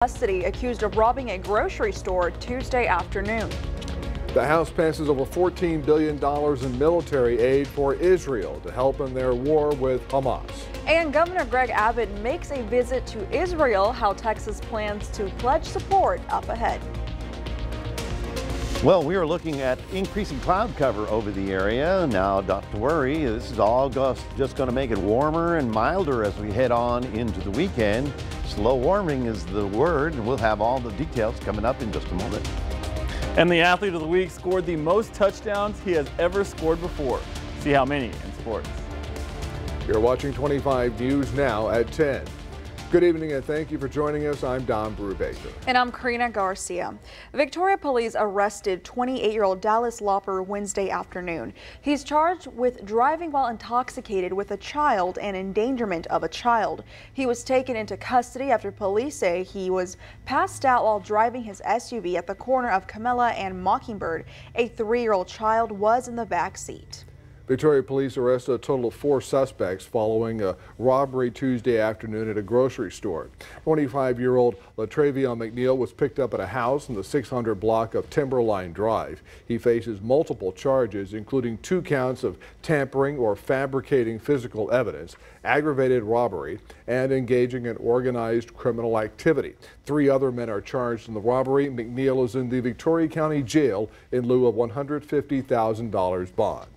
Custody accused of robbing a grocery store Tuesday afternoon. The House passes over $14 billion in military aid for Israel to help in their war with Hamas. And Governor Greg Abbott makes a visit to Israel, how Texas plans to pledge support up ahead. Well, we are looking at increasing cloud cover over the area. Now, not to worry, this is all just going to make it warmer and milder as we head on into the weekend. Slow warming is the word, and we'll have all the details coming up in just a moment. And the athlete of the week scored the most touchdowns he has ever scored before. See how many in sports. You're watching 25 News now at 10. Good evening and thank you for joining us. I'm Don Brubaker. And I'm Karina Garcia. Victoria police arrested 28-year-old Dallas Loper Wednesday afternoon. He's charged with driving while intoxicated with a child and endangerment of a child. He was taken into custody after police say he was passed out while driving his SUV at the corner of Camilla and Mockingbird. A 3-year-old child was in the back seat. Victoria police arrested a total of 4 suspects following a robbery Tuesday afternoon at a grocery store. 25-year-old Latravion McNeil was picked up at a house in the 600 block of Timberline Drive. He faces multiple charges, including 2 counts of tampering or fabricating physical evidence, aggravated robbery, and engaging in organized criminal activity. 3 other men are charged in the robbery. McNeil is in the Victoria County Jail in lieu of $150,000 bond.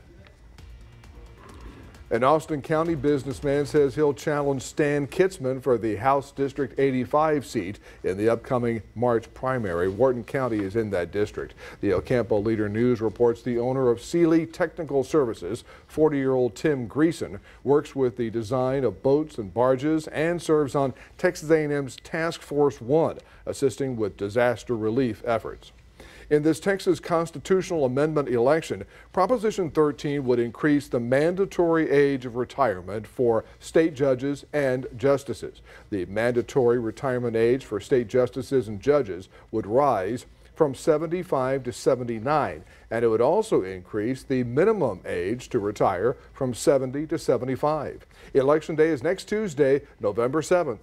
An Austin County businessman says he'll challenge Stan Kitzman for the House District 85 seat in the upcoming March primary. Wharton County is in that district. The Ocampo Leader News reports the owner of Sealy Technical Services, 40-year-old Tim Greason, works with the design of boats and barges and serves on Texas A&M's Task Force 1, assisting with disaster relief efforts. In this Texas constitutional amendment election, Proposition 13 would increase the mandatory age of retirement for state judges and justices. The mandatory retirement age for state justices and judges would rise from 75 to 79, and it would also increase the minimum age to retire from 70 to 75. Election day is next Tuesday, November 7th.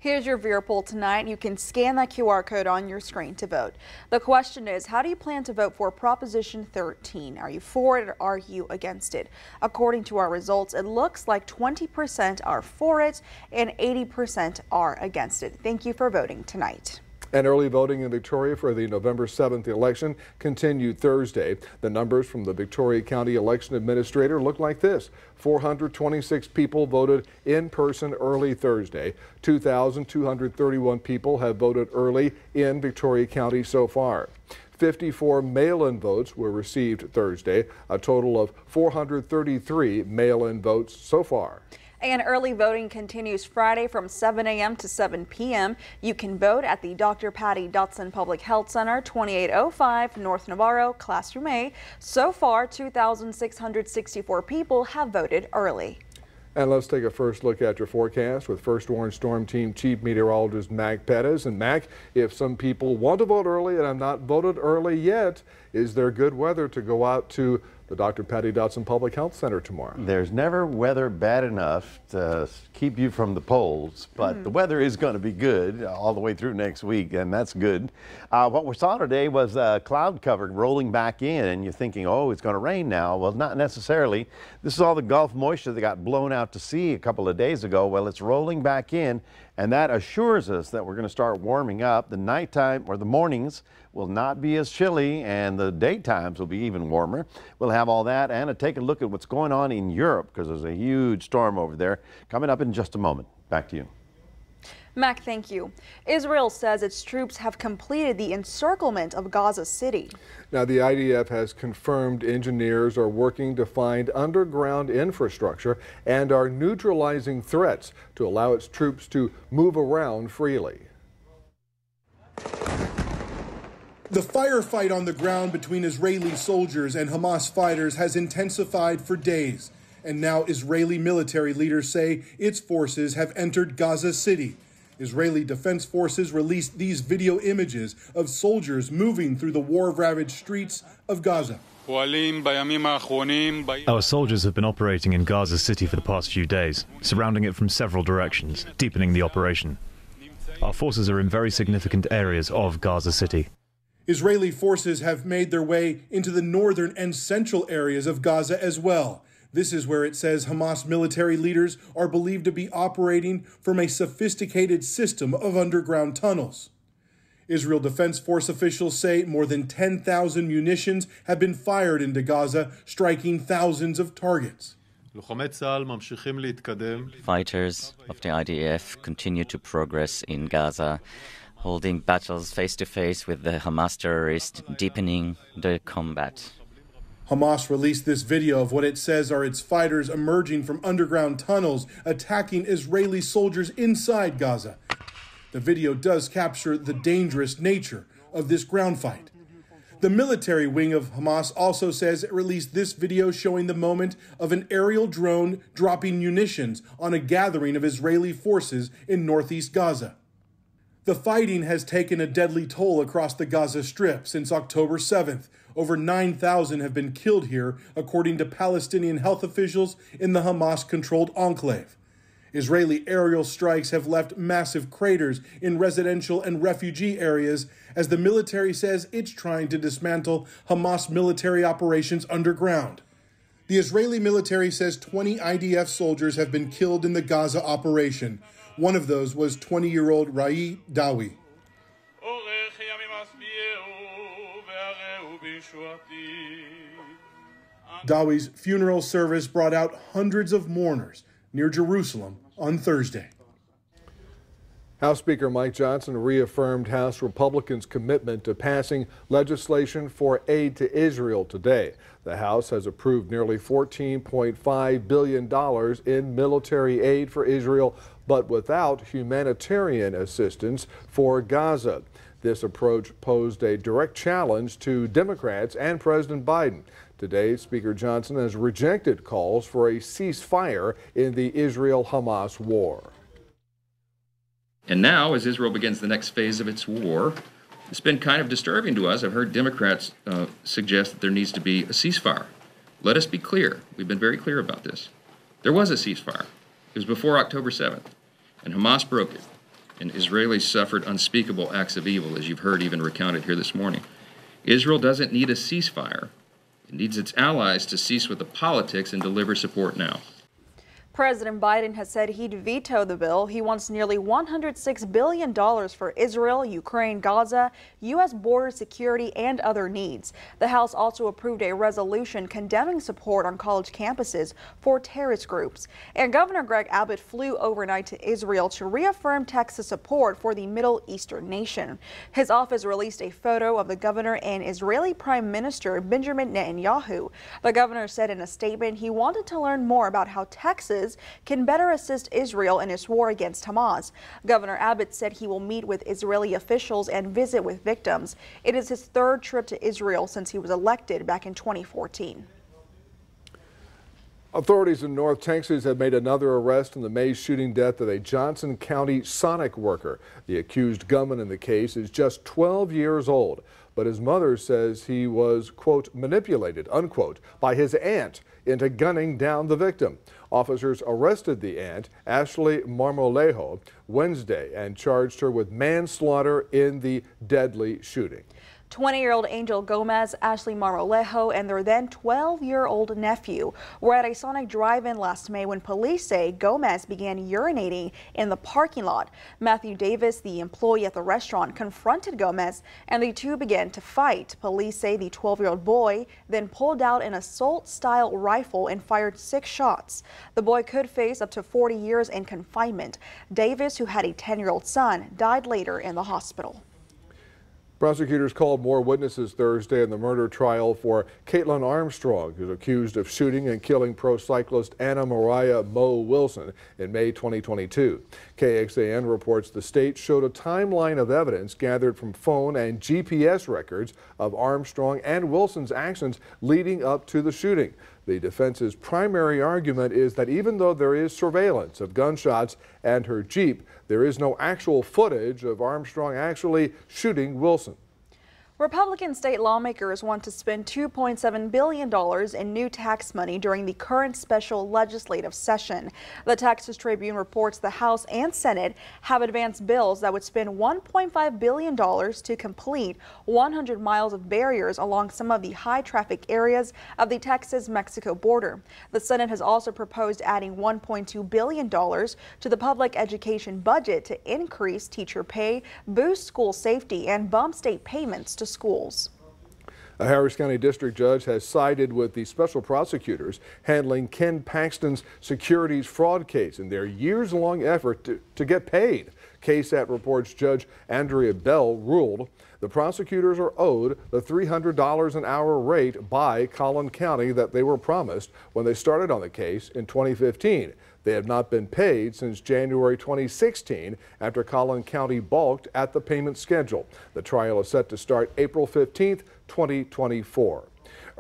Here's your viewer poll tonight. You can scan that QR code on your screen to vote. The question is, how do you plan to vote for Proposition 13? Are you for it or are you against it? According to our results, it looks like 20% are for it and 80% are against it. Thank you for voting tonight. And early voting in Victoria for the November 7th election continued Thursday. The numbers from the Victoria County Election Administrator look like this. 426 people voted in person early Thursday. 2,231 people have voted early in Victoria County so far. 54 mail-in votes were received Thursday, a total of 433 mail-in votes so far. And early voting continues Friday from 7 a.m. to 7 p.m. You can vote at the Dr. Patty Dotson Public Health Center, 2805 North Navarro, Classroom A. So far, 2,664 people have voted early. And let's take a first look at your forecast with First Warn Storm Team Chief Meteorologist Mac Pettis. And Mac, if some people want to vote early and have not voted early yet, is there good weather to go out to the Dr. Patty Dotson Public Health Center tomorrow? There's never weather bad enough to keep you from the polls, but the weather is going to be good all the way through next week, and that's good. What we saw today was cloud cover rolling back in, and you're thinking, oh, it's going to rain now. Well, not necessarily. This is all the Gulf moisture that got blown out to sea a couple of days ago. Well, it's rolling back in, and that assures us that we're going to start warming up. The nighttime or the mornings will not be as chilly, and the daytimes will be even warmer. We'll have all that and take a look at what's going on in Europe, because there's a huge storm over there coming up in just a moment. Back to you. Mac, thank you. Israel says its troops have completed the encirclement of Gaza City. Now, the IDF has confirmed engineers are working to find underground infrastructure and are neutralizing threats to allow its troops to move around freely. The firefight on the ground between Israeli soldiers and Hamas fighters has intensified for days. And now Israeli military leaders say its forces have entered Gaza City. Israeli Defense Forces released these video images of soldiers moving through the war-ravaged streets of Gaza. Our soldiers have been operating in Gaza City for the past few days, surrounding it from several directions, deepening the operation. our forces are in very significant areas of Gaza City. Israeli forces have made their way into the northern and central areas of Gaza as well. This is where it says Hamas military leaders are believed to be operating from a sophisticated system of underground tunnels. Israel Defense Force officials say more than 10,000 munitions have been fired into Gaza, striking thousands of targets. Fighters of the IDF continue to progress in Gaza, holding battles face-to-face with the Hamas terrorists, deepening the combat. Hamas released this video of what it says are its fighters emerging from underground tunnels, attacking Israeli soldiers inside Gaza. The video does capture the dangerous nature of this ground fight. The military wing of Hamas also says it released this video showing the moment of an aerial drone dropping munitions on a gathering of Israeli forces in northeast Gaza. The fighting has taken a deadly toll across the Gaza Strip since October 7th. Over 9,000 have been killed here, according to Palestinian health officials in the Hamas-controlled enclave. Israeli aerial strikes have left massive craters in residential and refugee areas as the military says it's trying to dismantle Hamas military operations underground. The Israeli military says 20 IDF soldiers have been killed in the Gaza operation. One of those was 20-year-old Rai Dawi. Dawi's funeral service brought out hundreds of mourners near Jerusalem on Thursday. House Speaker Mike Johnson reaffirmed House Republicans' commitment to passing legislation for aid to Israel today. The House has approved nearly $14.5 billion in military aid for Israel, but without humanitarian assistance for Gaza. This approach posed a direct challenge to Democrats and President Biden. Today, Speaker Johnson has rejected calls for a ceasefire in the Israel-Hamas war. And now, as Israel begins the next phase of its war, it's been kind of disturbing to us. I've heard Democrats suggest that there needs to be a ceasefire. Let us be clear. We've been very clear about this. There was a ceasefire. It was before October 7th, and Hamas broke it. And Israelis suffered unspeakable acts of evil, as you've heard even recounted here this morning. Israel doesn't need a ceasefire. It needs its allies to cease with the politics and deliver support now. President Biden has said he'd veto the bill. He wants nearly $106 billion for Israel, Ukraine, Gaza, U.S. border security, and other needs. The House also approved a resolution condemning support on college campuses for terrorist groups. And Governor Greg Abbott flew overnight to Israel to reaffirm Texas support for the Middle Eastern nation. His office released a photo of the governor and Israeli Prime Minister Benjamin Netanyahu. The governor said in a statement he wanted to learn more about how Texas can better assist Israel in its war against Hamas. Governor Abbott said he will meet with Israeli officials and visit with victims. It is his third trip to Israel since he was elected back in 2014. Authorities in North Texas have made another arrest in the May shooting death of a Johnson County Sonic worker. The accused gunman in the case is just 12 years old, but his mother says he was, quote, manipulated, unquote, by his aunt into gunning down the victim. Officers arrested the aunt, Ashley Marmolejo, Wednesday and charged her with manslaughter in the deadly shooting. 20-year-old Angel Gomez, Ashley Marmolejo, and their then 12-year-old nephew were at a Sonic drive-in last May when police say Gomez began urinating in the parking lot. Matthew Davis, the employee at the restaurant, confronted Gomez and the two began to fight. Police say the 12-year-old boy then pulled out an assault-style rifle and fired 6 shots. The boy could face up to 40 years in confinement. Davis, who had a 10-year-old son, died later in the hospital. Prosecutors called more witnesses Thursday in the murder trial for Caitlin Armstrong, who's accused of shooting and killing pro cyclist Anna Mariah Mo Wilson in May 2022. KXAN reports the state showed a timeline of evidence gathered from phone and GPS records of Armstrong and Wilson's actions leading up to the shooting. The defense's primary argument is that even though there is surveillance of gunshots and her Jeep, there is no actual footage of Armstrong actually shooting Wilson. Republican state lawmakers want to spend $2.7 billion in new tax money during the current special legislative session. The Texas Tribune reports the House and Senate have advanced bills that would spend $1.5 billion to complete 100 miles of barriers along some of the high traffic areas of the Texas-Mexico border. The Senate has also proposed adding $1.2 billion to the public education budget to increase teacher pay, boost school safety, and bump state payments to schools. A Harris County District Judge has sided with the special prosecutors handling Ken Paxton's securities fraud case in their years-long effort to get paid. KSAT reports Judge Andrea Bell ruled the prosecutors are owed the $300 an hour rate by Collin County that they were promised when they started on the case in 2015. They have not been paid since January 2016 after Collin County balked at the payment schedule. The trial is set to start April 15th, 2024.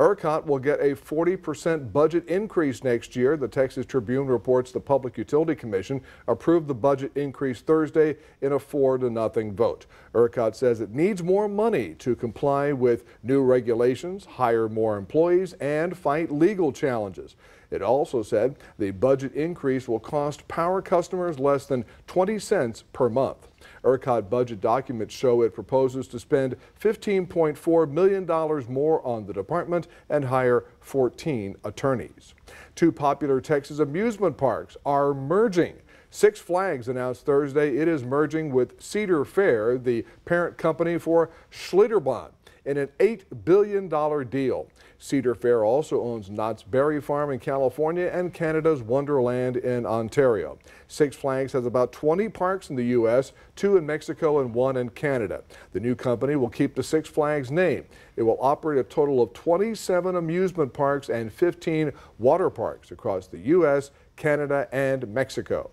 ERCOT will get a 40% budget increase next year. The Texas Tribune reports the Public Utility Commission approved the budget increase Thursday in a 4-0 vote. ERCOT says it needs more money to comply with new regulations, hire more employees, and fight legal challenges. It also said the budget increase will cost power customers less than 20 cents per month. ERCOT budget documents show it proposes to spend $15.4 million more on the department and hire 14 attorneys. Two popular Texas amusement parks are merging. Six Flags announced Thursday it is merging with Cedar Fair, the parent company for Schlitterbahn, in an $8 billion deal. Cedar Fair also owns Knott's Berry Farm in California and Canada's Wonderland in Ontario. Six Flags has about 20 parks in the U.S., 2 in Mexico and 1 in Canada. The new company will keep the Six Flags name. It will operate a total of 27 amusement parks and 15 water parks across the U.S., Canada, and Mexico.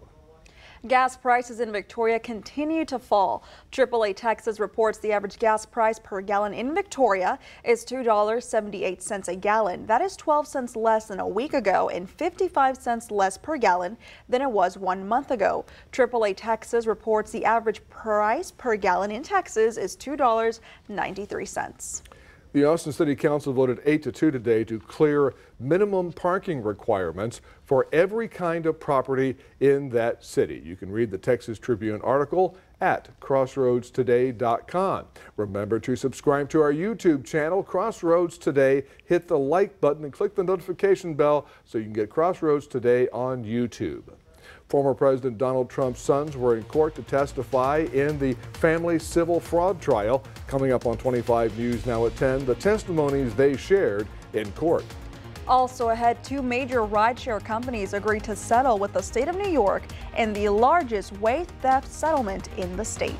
Gas prices in Victoria continue to fall. AAA Texas reports the average gas price per gallon in Victoria is $2.78 a gallon. That is 12 cents less than a week ago and 55 cents less per gallon than it was 1 month ago. AAA Texas reports the average price per gallon in Texas is $2.93. The Austin City Council voted 8-2 today to clear minimum parking requirements for every kind of property in that city. You can read the Texas Tribune article at crossroadstoday.com. Remember to subscribe to our YouTube channel, Crossroads Today. Hit the like button and click the notification bell so you can get Crossroads Today on YouTube. Former President Donald Trump's sons were in court to testify in the family civil fraud trial. Coming up on 25 News now at 10, the testimonies they shared in court. Also ahead, 2 major rideshare companies agreed to settle with the state of New York in the largest way theft settlement in the state.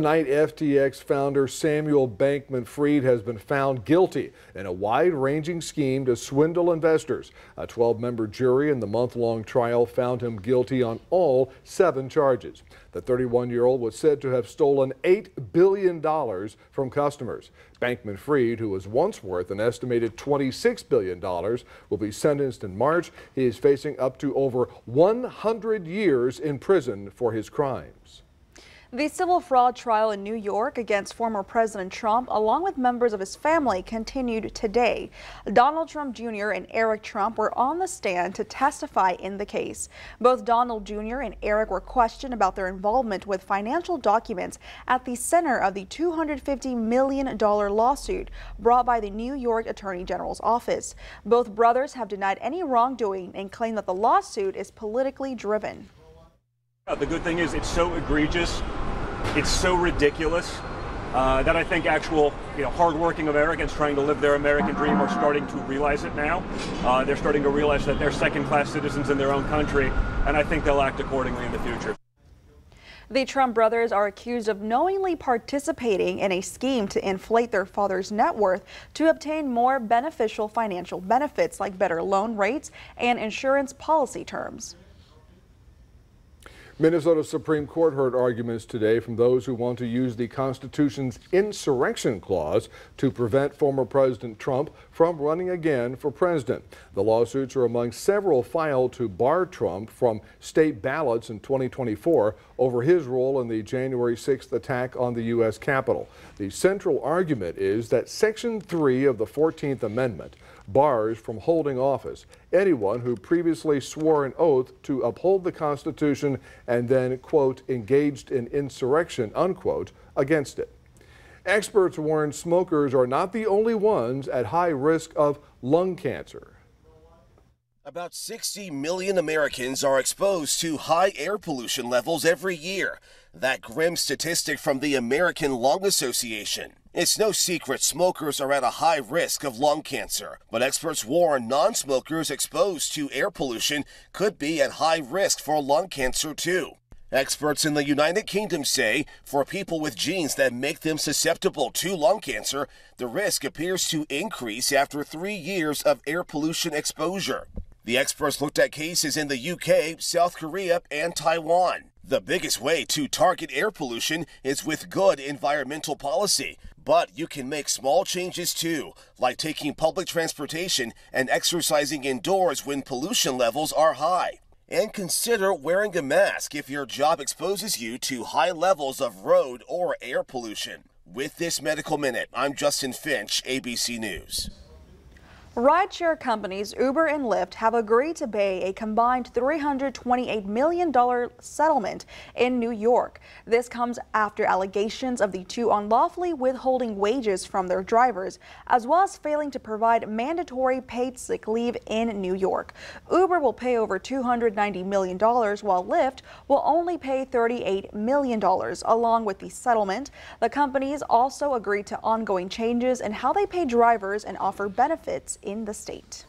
Tonight, FTX founder Samuel Bankman-Fried has been found guilty in a wide-ranging scheme to swindle investors. A 12-member jury in the month-long trial found him guilty on all 7 charges. The 31-year-old was said to have stolen $8 billion from customers. Bankman-Fried, who was once worth an estimated $26 billion, will be sentenced in March. He is facing up to over 100 years in prison for his crimes. The civil fraud trial in New York against former President Trump, along with members of his family, continued today. Donald Trump Jr. and Eric Trump were on the stand to testify in the case. Both Donald Jr. and Eric were questioned about their involvement with financial documents at the center of the $250 million lawsuit brought by the New York Attorney General's office. Both brothers have denied any wrongdoing and claim that the lawsuit is politically driven. The good thing is it's so egregious, it's so ridiculous that I think actual, hardworking Americans trying to live their American dream are starting to realize it now. They're starting to realize that they're second-class citizens in their own country, and I think they'll act accordingly in the future. The Trump brothers are accused of knowingly participating in a scheme to inflate their father's net worth to obtain more beneficial financial benefits like better loan rates and insurance policy terms. Minnesota Supreme Court heard arguments today from those who want to use the Constitution's insurrection clause to prevent former President Trump from running again for president. The lawsuits are among several filed to bar Trump from state ballots in 2024 over his role in the January 6th attack on the U.S. Capitol. The central argument is that Section 3 of the 14th Amendment bars from holding office anyone who previously swore an oath to uphold the Constitution and then, quote, engaged in insurrection, unquote, against it. Experts warn smokers are not the only ones at high risk of lung cancer. About 60 million Americans are exposed to high air pollution levels every year. That grim statistic from the American Lung Association. It's no secret smokers are at a high risk of lung cancer, but experts warn non-smokers exposed to air pollution could be at high risk for lung cancer too. Experts in the United Kingdom say for people with genes that make them susceptible to lung cancer, the risk appears to increase after 3 years of air pollution exposure. The experts looked at cases in the UK, South Korea, and Taiwan. The biggest way to target air pollution is with good environmental policy, but you can make small changes too, like taking public transportation and exercising indoors when pollution levels are high. And consider wearing a mask if your job exposes you to high levels of road or air pollution. With this Medical Minute, I'm Justin Finch, ABC News. Rideshare companies Uber and Lyft have agreed to pay a combined $328 million settlement in New York. This comes after allegations of the two unlawfully withholding wages from their drivers, as well as failing to provide mandatory paid sick leave in New York. Uber will pay over $290 million, while Lyft will only pay $38 million. Along with the settlement, the companies also agreed to ongoing changes in how they pay drivers and offer benefits in the state.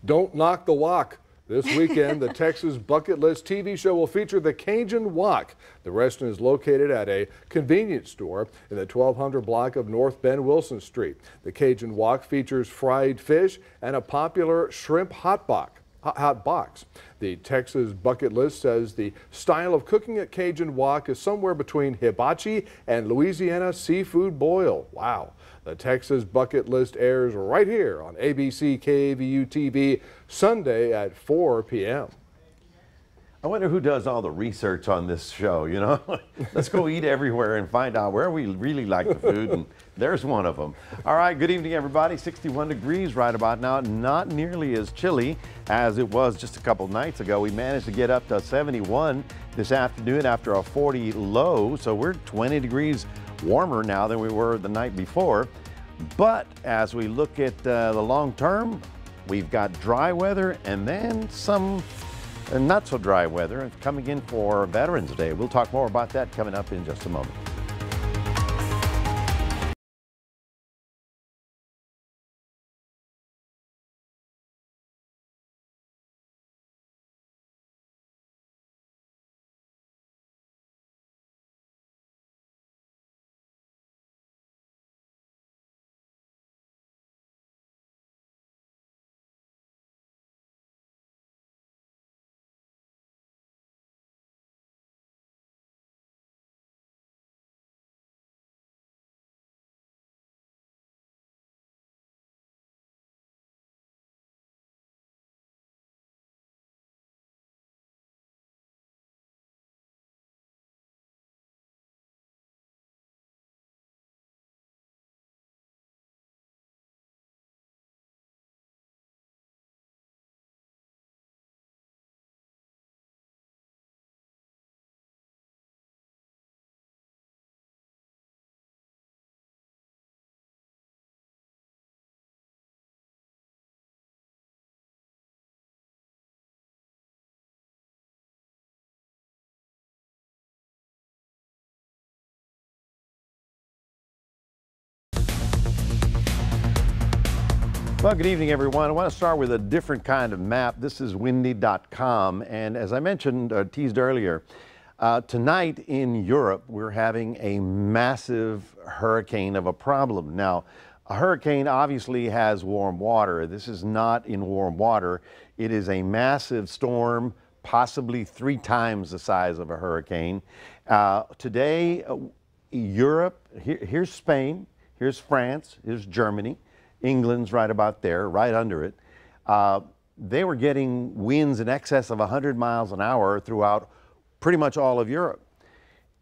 Don't knock the wok. This weekend, the Texas Bucket List TV show will feature the Cajun Wok. The restaurant is located at a convenience store in the 1200 block of North Ben Wilson Street. The Cajun Wok features fried fish and a popular shrimp hot box. The Texas Bucket List says the style of cooking at Cajun Wok is somewhere between hibachi and Louisiana seafood boil. Wow. The Texas Bucket List airs right here on ABC KAVU TV Sunday at 4 p.m. I wonder who does all the research on this show, you know? Let's go eat everywhere and find out where we really like the food, and there's one of them. All right, good evening, everybody. 61 degrees right about now. Not nearly as chilly as it was just a couple nights ago. We managed to get up to 71 this afternoon after a 40 low, so we're 20 degrees warmer now than we were the night before. But as we look at the long term, we've got dry weather and then some not so dry weather coming in for Veterans Day. We'll talk more about that coming up in just a moment. Well, good evening, everyone. I want to start with a different kind of map. This is windy.com. And as I mentioned, teased earlier, tonight in Europe, we're having a massive hurricane of a problem. Now, a hurricane obviously has warm water. This is not in warm water. It is a massive storm, possibly 3 times the size of a hurricane. Today, Europe, here's Spain, here's France, here's Germany. England's right about there, right under it. They were getting winds in excess of 100 miles an hour throughout pretty much all of Europe.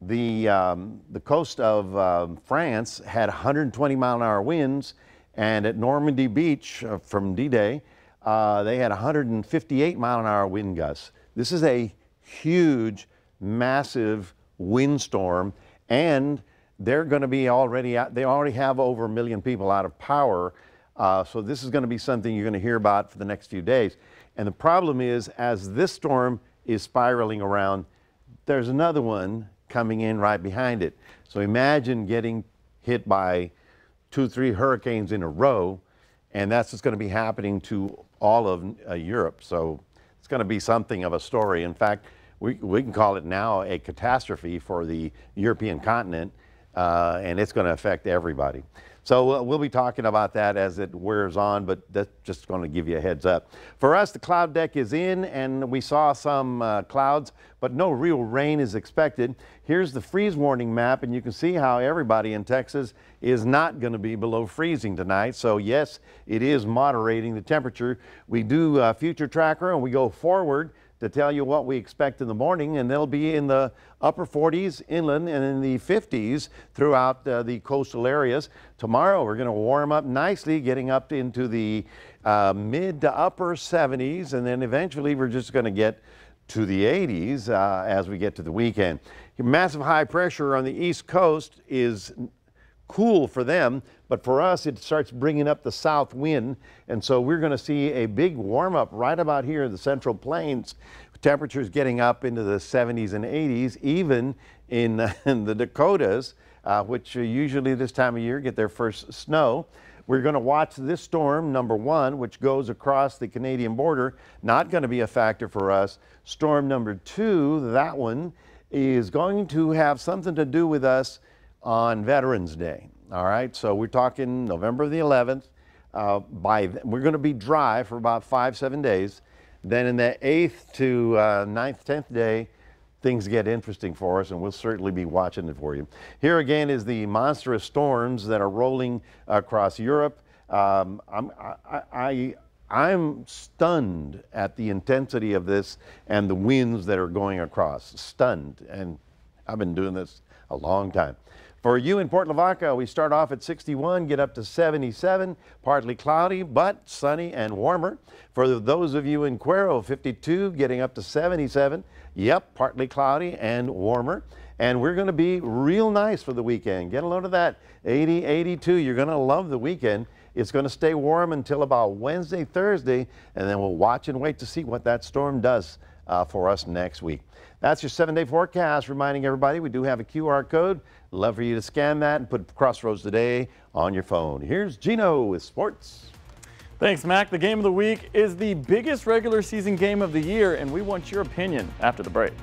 The coast of France had 120 mile an hour winds, and at Normandy Beach from D-Day, they had 158 mile an hour wind gusts. This is a huge, massive windstorm, and they're going to be they already have over 1 million people out of power. So this is going to be something you're going to hear about for the next few days. And the problem is, as this storm is spiraling around, there's another one coming in right behind it. So imagine getting hit by 2, 3 hurricanes in a row, and that's what's going to be happening to all of Europe. So it's going to be something of a story. In fact, we can call it now a catastrophe for the European continent. And it's going to affect everybody. So we'll be talking about that as it wears on, but that's just going to give you a heads up. For us, the cloud deck is in, and we saw some clouds, but no real rain is expected. Here's the freeze warning map, and you can see how everybody in Texas is not going to be below freezing tonight. So yes, it is moderating the temperature. We do future tracker, and we go forward to tell you what we expect in the morning, and they'll be in the upper 40s inland and in the 50s throughout the coastal areas. Tomorrow we're going to warm up nicely, getting up into the mid to upper 70s, and then eventually we're just going to get to the 80s as we get to the weekend. Massive high pressure on the East Coast is cool for them, but for us it starts bringing up the south wind, and so we're going to see a big warm up right about here in the Central Plains. Temperatures getting up into the 70s and 80s, even in the Dakotas, which usually this time of year get their first snow. We're going to watch this storm, number 1, which goes across the Canadian border. Not going to be a factor for us. Storm number 2, that one is going to have something to do with us on Veterans Day. All right, so we're talking November the 11th. We're going to be dry for about 5-7 days. Then in the 8th to 9th, 10th day, things get interesting for us, and we'll certainly be watching it for you. Here again is the monstrous storms that are rolling across Europe. I'm stunned at the intensity of this and the winds that are going across. Stunned, and I've been doing this a long time. For you in Port Lavaca, we start off at 61, get up to 77, partly cloudy, but sunny and warmer. For those of you in Cuero, 52, getting up to 77. Yep, partly cloudy and warmer. And we're going to be real nice for the weekend. Get a load of that. 80, 82, you're going to love the weekend. It's going to stay warm until about Wednesday, Thursday, and then we'll watch and wait to see what that storm does for us next week. That's your 7-day forecast, reminding everybody we do have a QR code. Love for you to scan that and put Crossroads Today on your phone. Here's Gino with sports. Thanks, Mac. The game of the week is the biggest regular season game of the year, and we want your opinion after the break.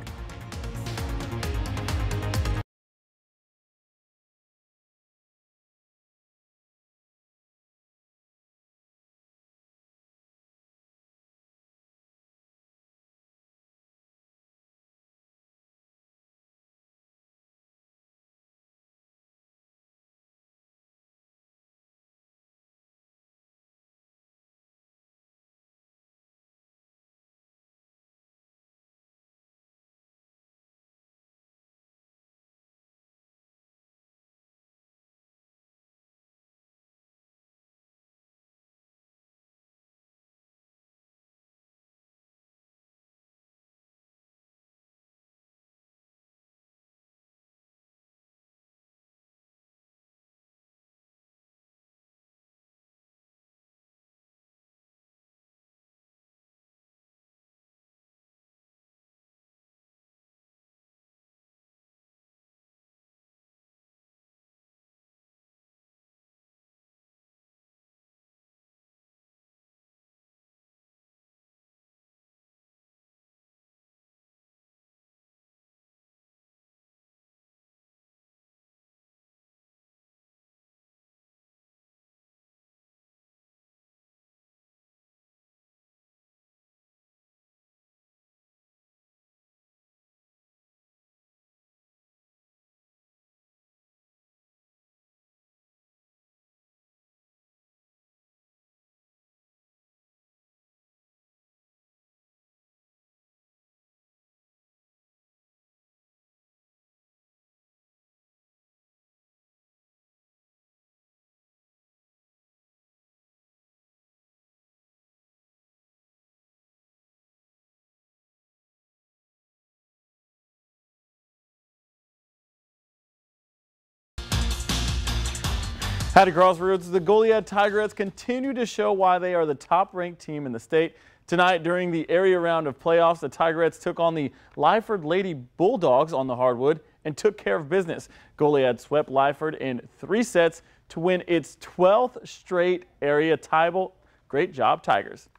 At Crossroads, the Goliad Tigerettes continue to show why they are the top-ranked team in the state. Tonight, during the area round of playoffs, the Tigerettes took on the Lyford Lady Bulldogs on the hardwood and took care of business. Goliad swept Lyford in 3 sets to win its 12th straight area title. Great job, Tigers.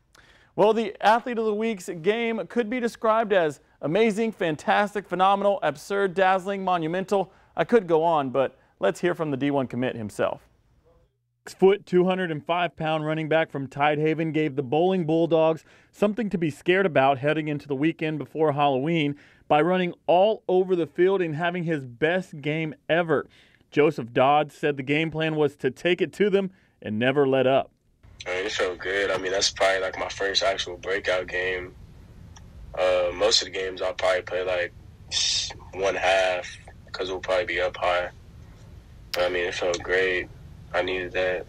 Well, the Athlete of the Week's game could be described as amazing, fantastic, phenomenal, absurd, dazzling, monumental. I could go on, but let's hear from the D1 commit himself. 6-foot, 205-pound running back from Tidehaven gave the Bowling Bulldogs something to be scared about heading into the weekend before Halloween by running all over the field and having his best game ever. Joseph Dodds said the game plan was to take it to them and never let up. It felt good. I mean, that's probably like my first actual breakout game. Most of the games I'll probably play like 1/2 because we'll probably be up high. But, I mean, it felt great. I needed that.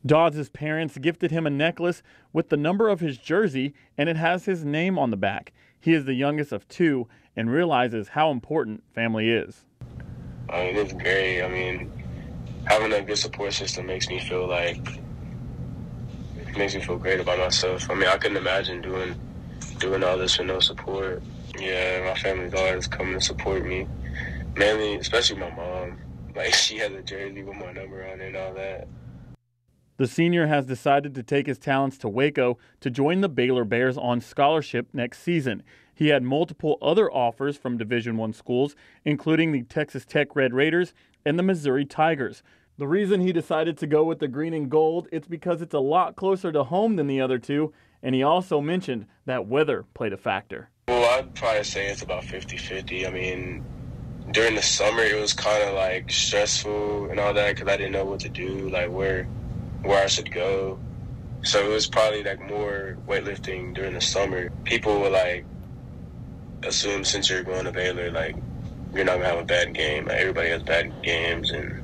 Dodds' parents gifted him a necklace with the number of his jersey, and it has his name on the back. He is the youngest of 2 and realizes how important family is. I mean, it's great. I mean, having a good support system makes me feel great about myself. I mean, I couldn't imagine doing all this with no support. Yeah, my family's always coming to support me, mainly, especially my mom. Like, she has a jersey with my number on it and all that. The senior has decided to take his talents to Waco to join the Baylor Bears on scholarship next season. He had multiple other offers from Division I schools, including the Texas Tech Red Raiders and the Missouri Tigers. The reason he decided to go with the green and gold, it's because it's a lot closer to home than the other two, and he also mentioned that weather played a factor. Well, I'd probably say it's about 50-50. I mean, during the summer, it was kind of like stressful and all that because I didn't know what to do, like where I should go. So it was probably like more weightlifting during the summer. People would like assume since you're going to Baylor, like you're not gonna have a bad game. Like, everybody has bad games and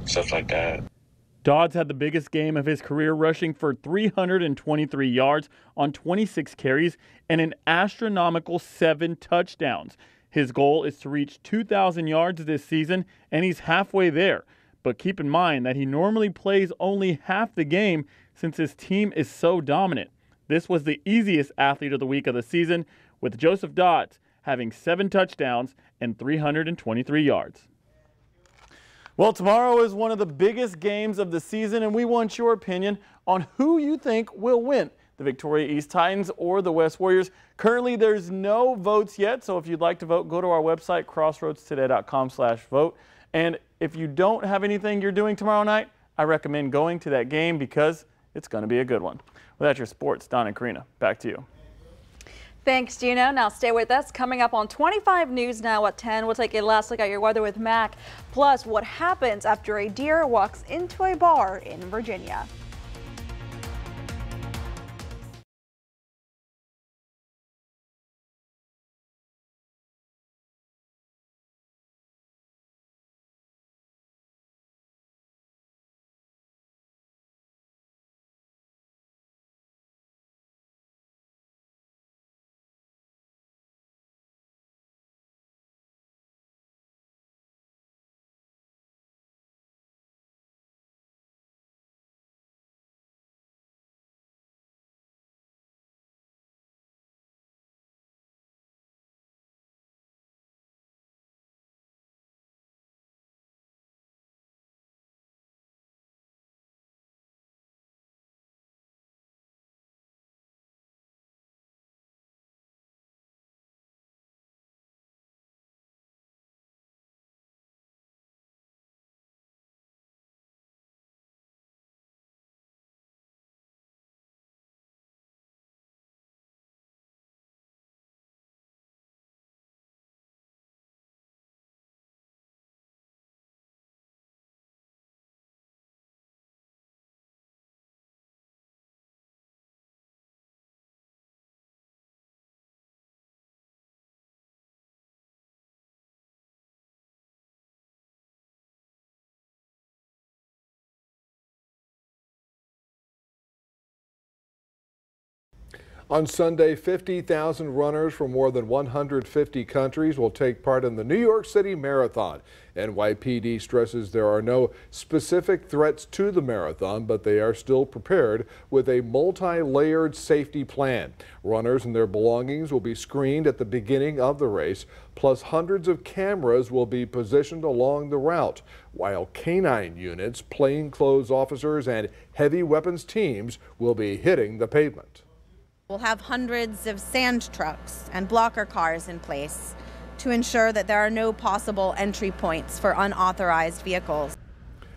stuff like that. Dodds had the biggest game of his career, rushing for 323 yards on 26 carries and an astronomical 7 touchdowns. His goal is to reach 2,000 yards this season, and he's halfway there. But keep in mind that he normally plays only half the game since his team is so dominant. This was the easiest Athlete of the Week of the season, with Joseph Dodds having 7 touchdowns and 323 yards. Well, tomorrow is one of the biggest games of the season, and we want your opinion on who you think will win, the Victoria East Titans or the West Warriors. Currently, there's no votes yet, so if you'd like to vote, go to our website, crossroadstoday.com/vote. And if you don't have anything you're doing tomorrow night, I recommend going to that game because it's going to be a good one. Well, that's your sports. Don and Karina, back to you. Thanks, Gino. Now stay with us. Coming up on 25 News now at 10, we'll take a last look at your weather with Mac. Plus, what happens after a deer walks into a bar in Virginia. On Sunday, 50,000 runners from more than 150 countries will take part in the New York City Marathon. NYPD stresses there are no specific threats to the marathon, but they are still prepared with a multi-layered safety plan. Runners and their belongings will be screened at the beginning of the race, plus hundreds of cameras will be positioned along the route, while canine units, plainclothes officers, and heavy weapons teams will be hitting the pavement. We'll have hundreds of sand trucks and blocker cars in place to ensure that there are no possible entry points for unauthorized vehicles.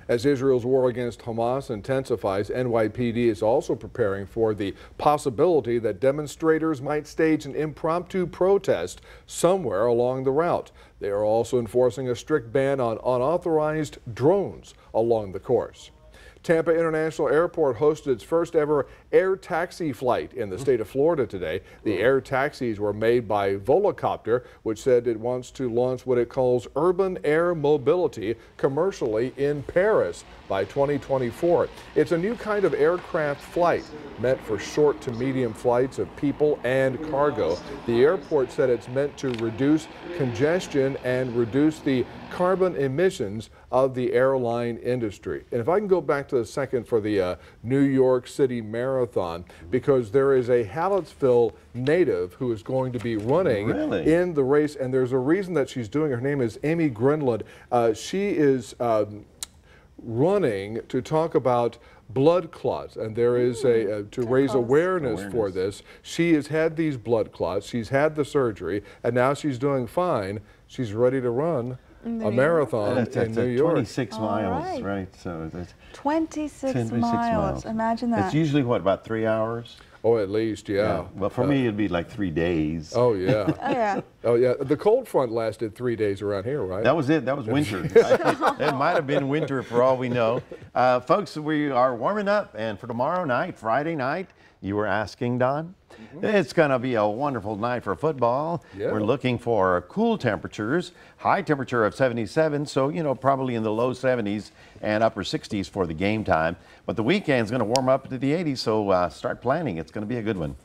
As Israel's war against Hamas intensifies, NYPD is also preparing for the possibility that demonstrators might stage an impromptu protest somewhere along the route. They are also enforcing a strict ban on unauthorized drones along the course. Tampa International Airport hosted its first ever air taxi flight in the state of Florida today. The air taxis were made by Volocopter, which said it wants to launch what it calls urban air mobility commercially in Paris by 2024. It's a new kind of aircraft flight meant for short to medium flights of people and cargo. The airport said it's meant to reduce congestion and reduce the carbon emissions of the airline industry. And if I can go back to the second for the New York City Marathon, because there is a Hallettsville native who is going to be running in the race, and there's a reason that she's doing. Her name is Amy Grenland. She is running to talk about blood clots, and there is to raise awareness for this. She has had these blood clots, she's had the surgery, and now she's doing fine. She's ready to run a marathon in New York. 26 miles, right? So that's 26 miles. Imagine that. It's usually what, about 3 hours? Oh, at least, yeah. Well, for me, it'd be like 3 days. Oh, yeah. Oh, yeah. Oh, yeah. The cold front lasted 3 days around here, right? That was it. That was winter. It might have been winter for all we know. Folks, we are warming up, and for tomorrow night, Friday night, you were asking, Don? It's going to be a wonderful night for football. Yeah. We're looking for cool temperatures, high temperature of 77, so, you know, probably in the low 70s and upper 60s for the game time. But the weekend's going to warm up to the 80s, so start planning. It's going to be a good one.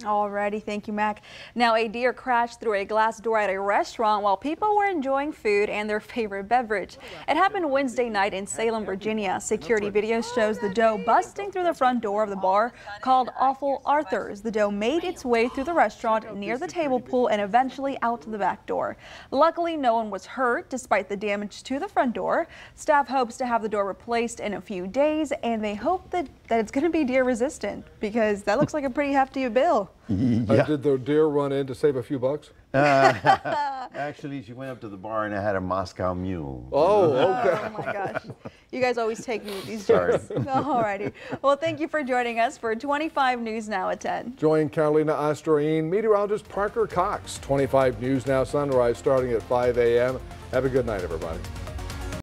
Alrighty, thank you, Mac. Now, a deer crashed through a glass door at a restaurant while people were enjoying food and their favorite beverage. It happened Wednesday night in Salem, Virginia. Security video shows the doe busting through the front door of the bar called Awful Arthur's. The doe made its way through the restaurant near the table pool and eventually out the back door. Luckily, no one was hurt despite the damage to the front door. Staff hopes to have the door replaced in a few days, and they hope that it's going to be deer resistant, because that looks like a pretty hefty bill. Yeah. Did the deer run in to save a few bucks? Actually, she went up to the bar and I had a Moscow Mule. Oh, okay. Oh my gosh. You guys always take me with these jokes. Alrighty. Well, thank you for joining us for 25 News Now at 10. Join Carolina Astroin, meteorologist Parker Cox. 25 News Now Sunrise starting at 5 a.m. Have a good night, everybody.